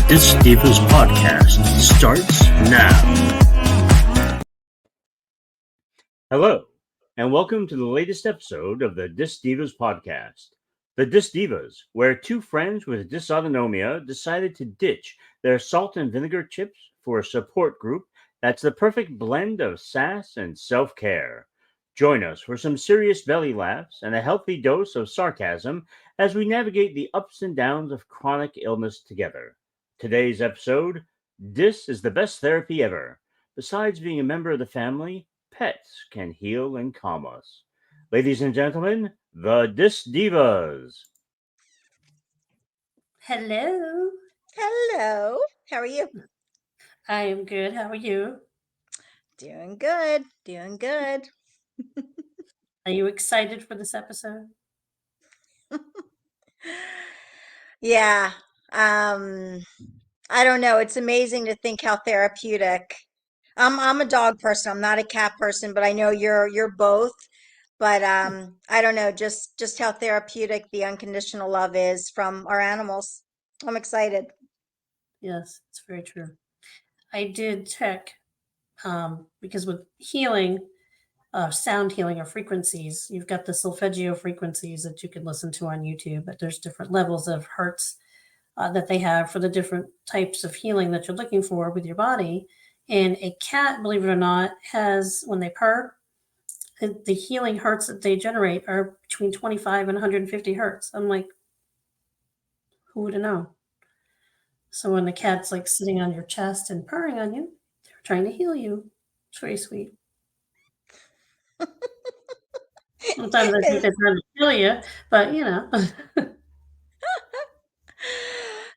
Dys Dyvas podcast starts now. Hello, and welcome to the latest episode of the Dys Dyvas podcast. The Dys Dyvas, where two friends with dysautonomia decided to ditch their salt and vinegar chips for a support group that's the perfect blend of sass and self-care. Join us for some serious belly laughs and a healthy dose of sarcasm as we navigate the ups and downs of chronic illness together. Today's episode: This is the best therapy ever. Besides being a member of the family, pets can heal and calm us. Ladies and gentlemen, the Dys Dyvas. Hello. Hello. How are you? I am good. How are you? Doing good. Doing good. Are you excited for this episode? Yeah. I don't know. It's amazing to think how therapeutic. I'm a dog person. I'm not a cat person, but I know you're both. But I don't know, just how therapeutic the unconditional love is from our animals. I'm excited. Yes, it's very true. I did check because with healing, sound healing or frequencies, you've got the solfeggio frequencies that you can listen to on YouTube, but there's different levels of hertz that they have for the different types of healing that you're looking for with your body. And a cat, believe it or not, has, when they purr, the healing hertz that they generate are between 25 and 150 hertz. I'm like, who would have known? So when the cat's like sitting on your chest and purring on you, they're trying to heal you. It's very sweet. Sometimes I think they're trying to kill you, but you know.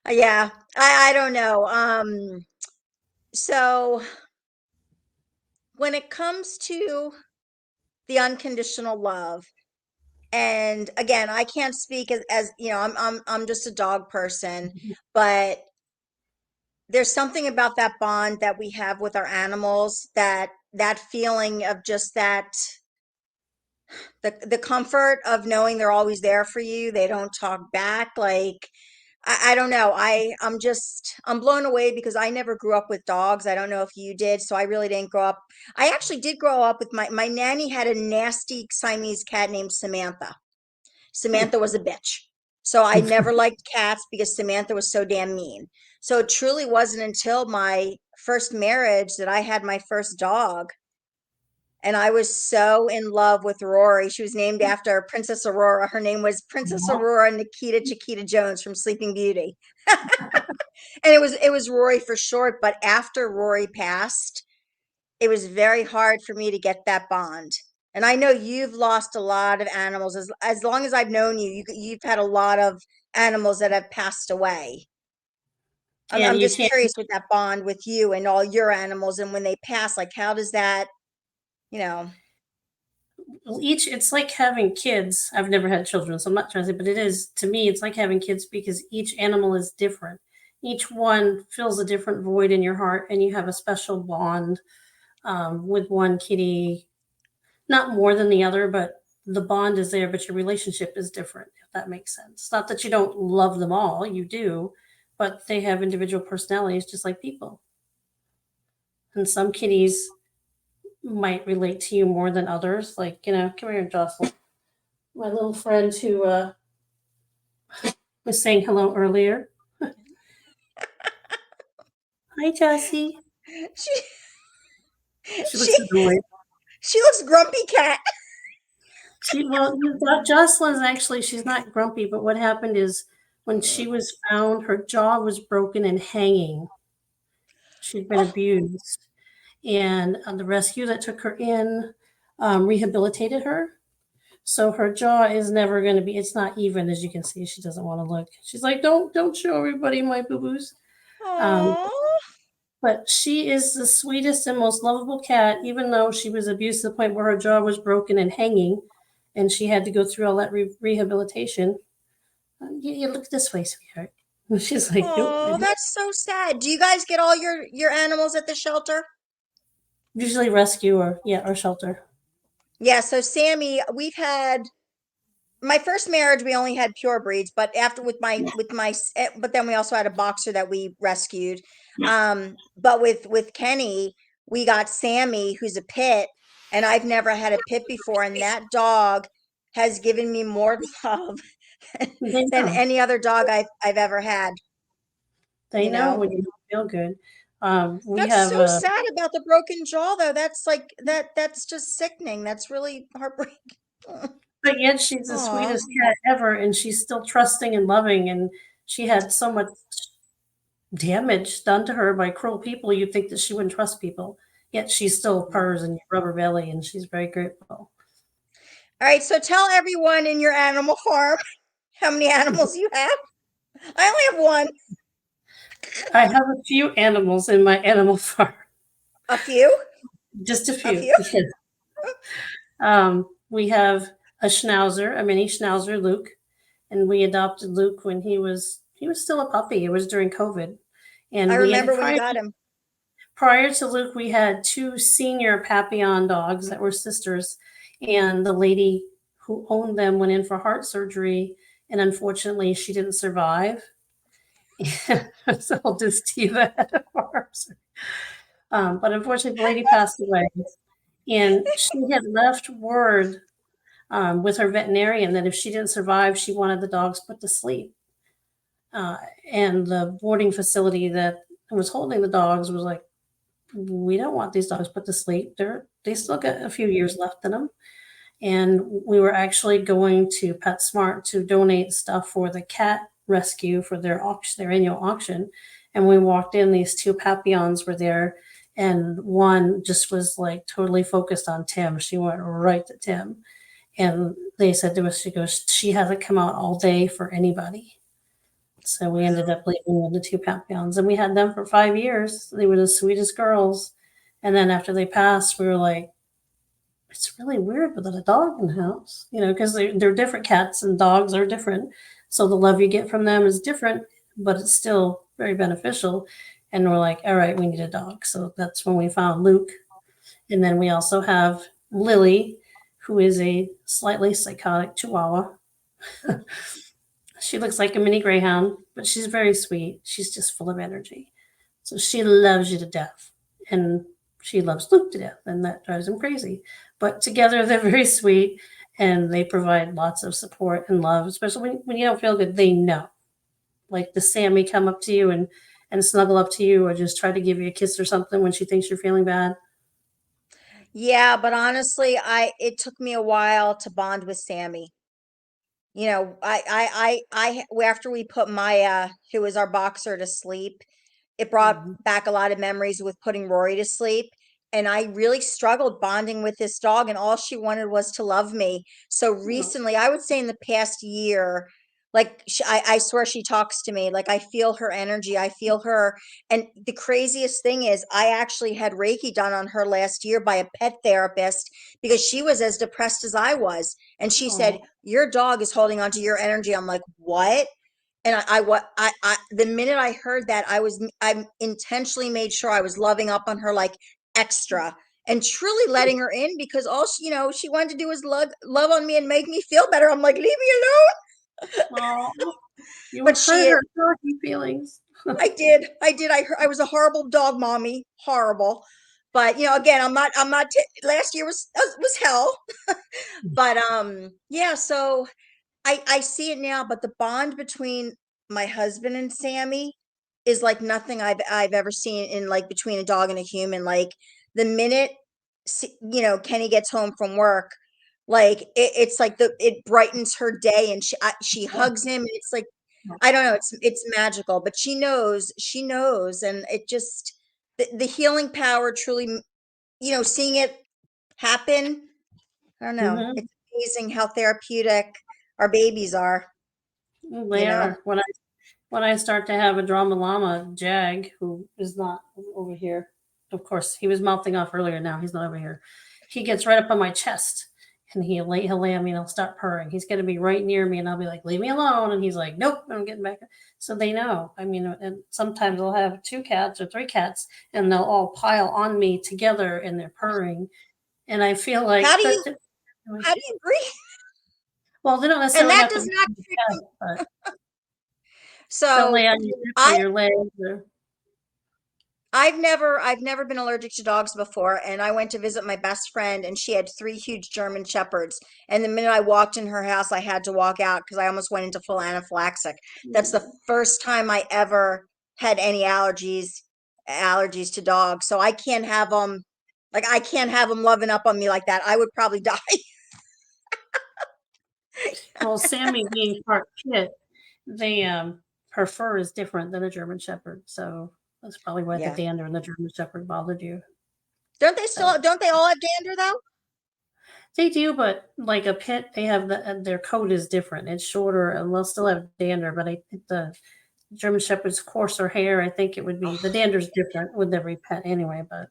Yeah, I don't know. So when it comes to the unconditional love, and again, I can't speak as you know, I'm just a dog person, but there's something about that bond that we have with our animals, that feeling of just that, the comfort of knowing they're always there for you. They don't talk back. Like, I don't know. I'm blown away because I never grew up with dogs. I don't know if you did. So I really didn't grow up. I actually did grow up with my nanny had a nasty Siamese cat named Samantha. Samantha was a bitch. So I never liked cats because Samantha was so damn mean. So it truly wasn't until my first marriage that I had my first dog. And I was so in love with Rory. She was named after Princess Aurora. Her name was Princess Aurora Nikita Chiquita Jones from Sleeping Beauty. And it was Rory for short, but after Rory passed, it was very hard for me to get that bond. And I know you've lost a lot of animals. As long as I've known you, you've had a lot of animals that have passed away. I'm, Yeah, and I'm you just can't curious with that bond with you and all your animals. And when they pass, like, how does that, you know? it's like having kids. I've never had children, so I'm not trying to say, but it is, to me, it's like having kids because each animal is different. Each one fills a different void in your heart, and you have a special bond with one kitty, not more than the other, but the bond is there, but your relationship is different, if that makes sense. It's not that you don't love them all, you do, but they have individual personalities just like people. And some kitties might relate to you more than others. Like, come here, Jocelyn. My little friend who was saying hello earlier. Hi, Jessie. She She looks she annoyed. she looks grumpy cat. Jocelyn's actually, she's not grumpy, but what happened is when she was found, her jaw was broken and hanging. She'd been Oh, abused. And the rescue that took her in rehabilitated her. So her jaw is never going to be, it's not even, as you can see. She doesn't want to look. She's like, don't show everybody my boo-boos. Um, oh, but she is the sweetest and most lovable cat, even though she was abused to the point where her jaw was broken and hanging, and she had to go through all that rehabilitation. You look this way, sweetheart. And she's like, nope. I oh, don't. that's so sad. Do you guys get all your animals at the shelter? Usually rescue or shelter. Yeah, so Sammy, we've had my first marriage we only had pure breeds, but after but then we also had a boxer that we rescued. But with Kenny, we got Sammy, who's a pit, and I've never had a pit before, and that dog has given me more love They than know. any other dog I've ever had. They You know know, when you don't feel good. We that's have so sad about the broken jaw, though. That's like that's just sickening. That's really heartbreaking. but yet she's the Aw. sweetest cat ever, and she's still trusting and loving. And she had so much damage done to her by cruel people. You'd think that she wouldn't trust people. Yet she still purrs and you rub her belly, and she's very grateful. All right, so tell everyone in your animal farm how many animals you have. I only have one. I have a few animals in my animal farm, A few? just a A few. few? Yes. We have a schnauzer, a mini schnauzer, Luke, and we adopted Luke when he was still a puppy. It was during COVID, I and we had remember when you got him. prior to Luke, we had two senior Papillon dogs that were sisters, and the lady who owned them went in for heart surgery, and unfortunately, she didn't survive. So Dys Dyvas had a heart surgery. But unfortunately, the lady passed away, and she had left word with her veterinarian that if she didn't survive, she wanted the dogs put to sleep. Uh, and the boarding facility that was holding the dogs was like, we don't want these dogs put to sleep. They still got a few years left in them. And we were actually going to PetSmart to donate stuff for the cat rescue for their auction, their annual auction. And we walked in, these two Papillons were there, and one just was like totally focused on Tim. She went right to Tim. And they said to us, she goes, she hasn't come out all day for anybody. So we ended up leaving with the two Papillons, and we had them for 5 years. They were the sweetest girls. And then after they passed, we were like, it's really weird without a dog in the house, because they're different. Cats and dogs are different. So the love you get from them is different, but it's still very beneficial. And we're like, all right, we need a dog. So that's when we found Luke. And then we also have Lily, who is a slightly psychotic Chihuahua. She looks like a mini greyhound, but she's very sweet. She's just full of energy. So she loves you to death. And she loves Luke to death, and that drives him crazy. But together they're very sweet, and they provide lots of support and love, especially when you don't feel good. They know. Like the Sammy come up to you and snuggle up to you or just try to give you a kiss or something when she thinks you're feeling bad. Yeah, but honestly, it took me a while to bond with Sammy. After we put Maya, who was our boxer, to sleep, it brought Mhm. back a lot of memories with putting Rory to sleep. And I really struggled bonding with this dog, and all she wanted was to love me. So Oh, recently, I would say in the past year, like I swear she talks to me. Like I feel her energy, I feel her. And the craziest thing is, I actually had Reiki done on her last year by a pet therapist because she was as depressed as I was. And she oh, said, your dog is holding on to your energy. I'm like, what? And the minute I heard that, I intentionally made sure I was loving up on her like extra and truly letting her in, because all she wanted to do was love on me and make me feel better. I'm like, leave me alone. oh. You But hurt her doggy feelings. I was a horrible dog mommy, horrible. But again, last year was hell. But yeah, so I see it now, but the bond between my husband and Sammy is like nothing I've ever seen in like between a dog and a human. Like the minute Kenny gets home from work, like it's like it brightens her day, and she hugs him, and it's like I don't know, it's magical. But she knows, and it just the healing power truly, seeing it happen. I don't know. Mhm. It's amazing how therapeutic our babies are, They you know. are. When I start to have a drama llama, Jag, who is not over here, of course, he was mouthing off earlier. Now he's not over here. He gets right up on my chest, and he'll lay on me and he'll start purring. He's going to be right near me, and I'll be like, "Leave me alone," and he's like, "Nope, I'm getting back." So they know. I mean, and sometimes I'll have two cats or three cats, and they'll all pile on me together, and they're purring, and I feel How like do you that. how do you breathe? Well, they don't And necessarily that have to does be not on your trigger. chest, but they'll So lay on your hip or I your legs or I've never been allergic to dogs before, and I went to visit my best friend, and she had three huge German shepherds. And the minute I walked in her house, I had to walk out because I almost went into full anaphylaxis. That's the first time I ever had any allergies to dogs. So I can't have them, like I can't have them loving up on me like that. I would probably die. well, Sammy being part pit, they her fur is different than a German Shepherd, so that's probably why the Yeah. dander in the German Shepherd bothered you. Don't So they all have dander though? they do, but like a pit, they have their coat is different. It's shorter, and they'll still have dander. But I think the German Shepherd's coarser hair. I think it would be the dander's different with every pet anyway. But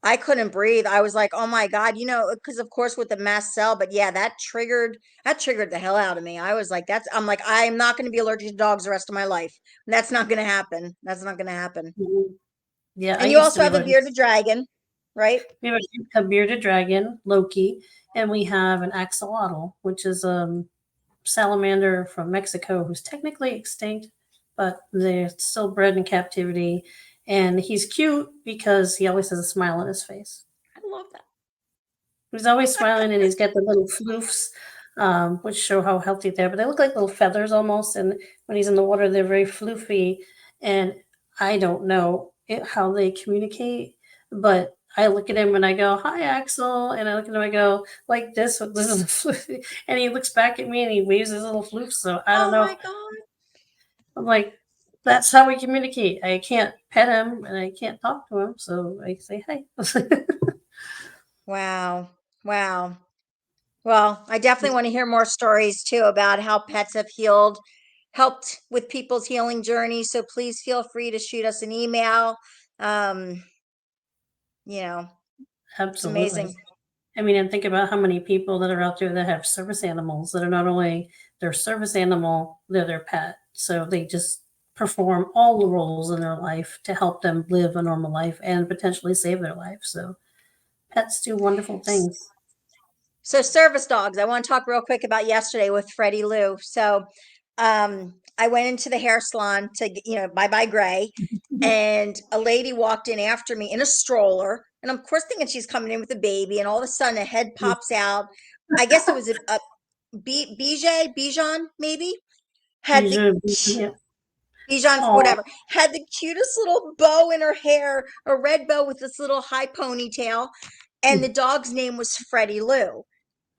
I couldn't breathe. I was like, "Oh my God," because of course with the mast cell, but yeah, that triggered the hell out of me. I was like, I'm like, I'm not going to be allergic to dogs the rest of my life. That's not going to happen. That's not going to happen. yeah, I And you used to also be have a allergic. bearded dragon, right? We have a bearded dragon, Loki, and we have an axolotl, which is salamander from Mexico who's technically extinct, but they're still bred in captivity. And he's cute because he always has a smile on his face. I love that. He's always smiling, and he's got the little floofs, which show how healthy they are. But they look like little feathers almost. And when he's in the water, they're very floofy. And I don't know how they communicate, but I look at him and I go, "Hi, Axel," and I look at him, I go like this. This is a floofy, and he looks back at me and he waves his little floof. So I don't Oh know. my God. I'm like, that's how we communicate. I can't pet him and I can't talk to him, so I say hi. Wow. Wow. Well, I definitely want to hear more stories too about how pets have helped with people's healing journey. So please feel free to shoot us an email. Um, you know, it's Absolutely. amazing. I mean, and think about how many people that are out there that have service animals that are not only their service animal, they're their pet. So they just perform all the roles in their life to help them live a normal life and potentially save their life. So pets do wonderful things. So service dogs, I want to talk real quick about yesterday with Freddie Lou. So I went into the hair salon to bye bye gray, and a lady walked in after me in a stroller, and I'm of course thinking she's coming in with a baby, and all of a sudden a head pops out. I guess it was a Bijan maybe had the Yeah. Bijan, Oh, whatever, had the cutest little bow in her hair, a red bow with this little high ponytail, and the dog's name was Freddie Lou.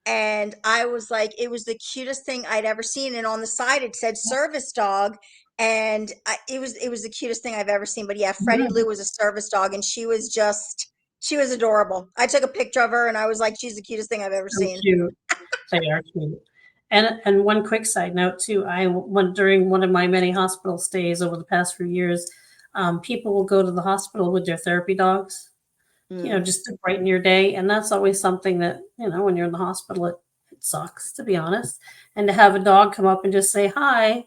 And I was like, it was the cutest thing I'd ever seen. And on the side it said service dog, and it was the cutest thing I've ever seen. But yeah, Freddie Lou was a service dog, and she was adorable. I took a picture of her, and I was like, she's the cutest thing I've ever so seen. cute. They are cute. And one quick side note too, I went during one of my many hospital stays over the past few years. People will go to the hospital with their therapy dogs, Mm, just to brighten your day. And that's always something that, when you're in the hospital, it sucks, to be honest. And to have a dog come up and just say hi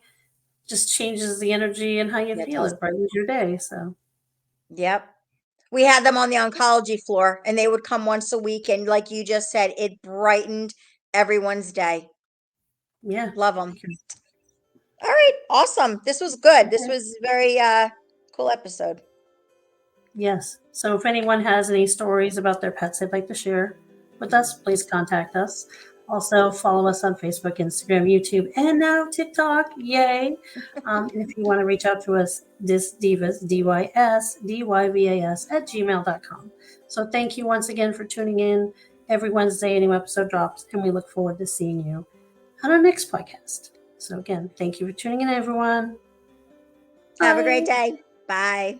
just changes the energy and how you yeah, it feel. does. It brightens your day. So, Yep. We had them on the oncology floor, and they would come once a week. And like you just said, it brightened everyone's day. yeah. Love them. All right. Awesome. This was good. This Okay. was very cool episode. Yes. So if anyone has any stories about their pets they'd like to share with us, please contact us. Also, follow us on Facebook, Instagram, YouTube, and now TikTok. Yay! And if you want to reach out to us, Dys Dyvas, DYS, at gmail.com. So thank you once again for tuning in. Every Wednesday, a new episode drops, and we look forward to seeing you on our next podcast. So again, thank you for tuning in, everyone. Have a great Bye. day. Bye.